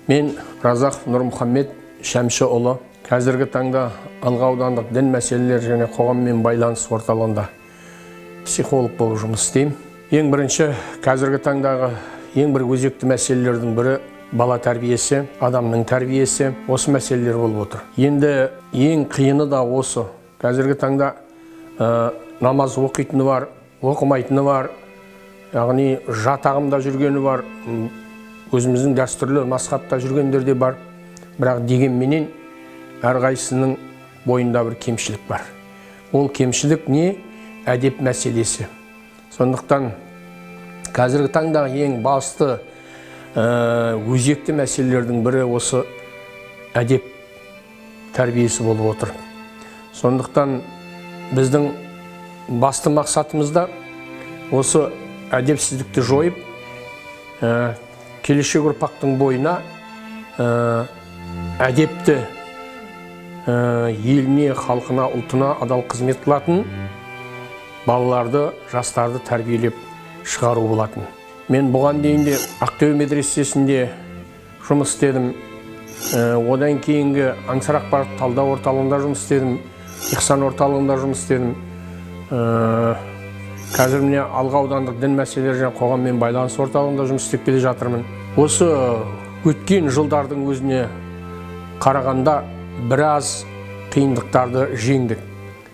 Мен Разақов Нұрмұхаммед Шәмшіұлы, қазіргі таңда Алға аудандық дін мәселелері және қоғаммен байланыс орталығында психолог болып жұмыс істеймін. Ең бірінші, қазіргі таңдағы ең бір өзекті мәселелердің бірі бала тәрбиесі, адамның тәрбиесі, осы мәселелер болып отыр. Енді ең қиыны да осы. Қазіргі таңда намаз оқитыны бар, оқымайтыны бар, яғни жатағымда жүргені бар, өзіміздің дәстүрлі масхабта жүргендер де бар. Бірақ дегенменен әрқайсының бойында бір кемшілік бар. Ол кемшілік не? Әдеп мәселесі. Сондықтан қазіргі таңдағы ең басты өзекті мәселелердің бірі осы әдеп тәрбиесі болып отыр. Сондықтан біздің басты мақсатымызда осы әдепсіздікті жойып, келешек ұрпақтың бойына әдепті еліне, халқына, ұлтына адал қызмет қылатын балаларды, жастарды тәрбиелеп шығару болатын. Мен бұған дейін де Ақтөбе медресесінде жұмыс істедім. Одан кейінгі Аңсар ақпарат талдау орталығында жұмыс істедім. Ихсан орталығында жұмыс істедім. Қазір міне Алға аудандық дін мәселелері және қоғаммен байланыс орталығында жұмыс істеп келе жатырмын. Осы өткен жылдардың өзіне қарағанда біраз қиындықтарды жеңдік.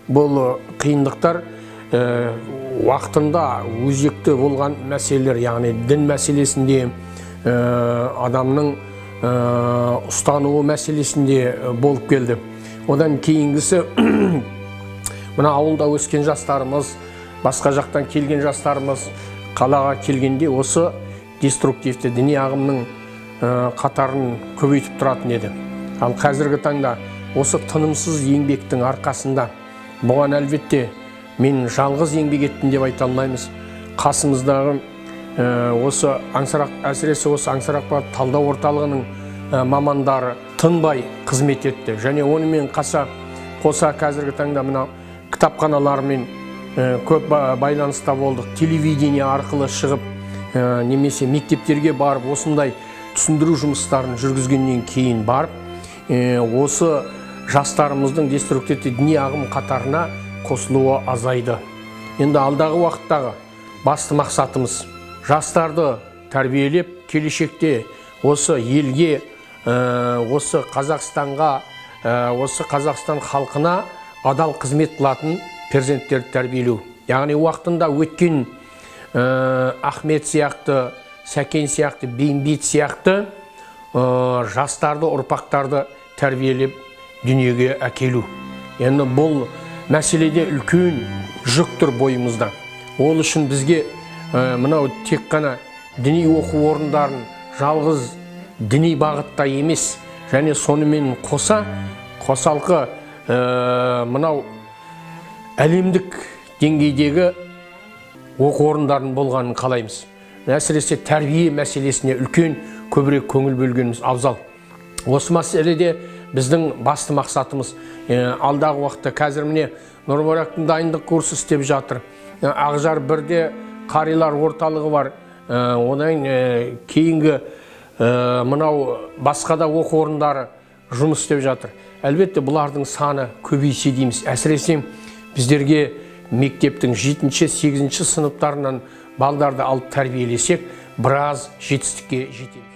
Бұл қиындықтар уақытында өзекті болған мәселелер, яғни дін мәселесінде, адамның ұстануы мәселесінде болып келді. Одан кейінгісі мына ауылда өскен жастарымыз, басқа жақтан келген жастарымыз қалаға келгенде осы деструктивті діни ағымның қатарын көбейтіп тұратын еді. Ал қазіргі таңда осы тынымсыз еңбектің арқасында, бұған әлбетте мен жалғыз еңбек еттім деп айта алмаймыз. Қасымыздағы осы әсіресе осы Аңсар ақпарат талдау орталығының мамандары тынбай қызмет етті. Және онымен қоса қазіргі таңда мына кітапханалармен көп байланыста болдық. Телевидение арқылы шығып, немесе мектептерге барып, осындай түсіндіру жұмыстарын жүргізгеннен кейін барып, осы жастарымыздың деструктивті діни ағым қатарына қосылуы азайды. Енді алдағы уақыттағы басты мақсатымыз жастарды тәрбиелеп, келешекте осы елге, осы Қазақстанға, осы Қазақстан халқына адал қызмет қылатын перзенттерді тәрбиелеу. Яғни уақытында өткен Ахмет сияқты, Сәкен сияқты, Бейімбет сияқты жастарды, ұрпақтарды тәрбиелеп дүниеге әкелу. Енді бұл мәселеде үлкен жүк тұр бойымызда. Ол үшін бізге мынау тек қана діни оқу орындарын жалғыз діни бағытта емес, және сонымен қосалқы мынау әлемдік деңгейдегі оқу орындарын болғанын қалаймыз. Әсіресе тәрбие мәселесіне үлкен көбірек көңіл бөлгеніміз абзал. Осы мәселеде біздің басты мақсатымыз алдағы уақытта қазір міне Нұрбарактың дайындық курсы істеп жатыр. Ақжар бірде қарилар орталығы бар. Одан кейінгі мынау басқа да оқу орындары жұмыс істеп жатыр. Әлбетте бұлардың саны көбейсе дейміз. Әсіресе біздерге мектептің 7-8 сыныптарынан балдарды алып тәрбиелесек, біраз жетістікке жетеміз.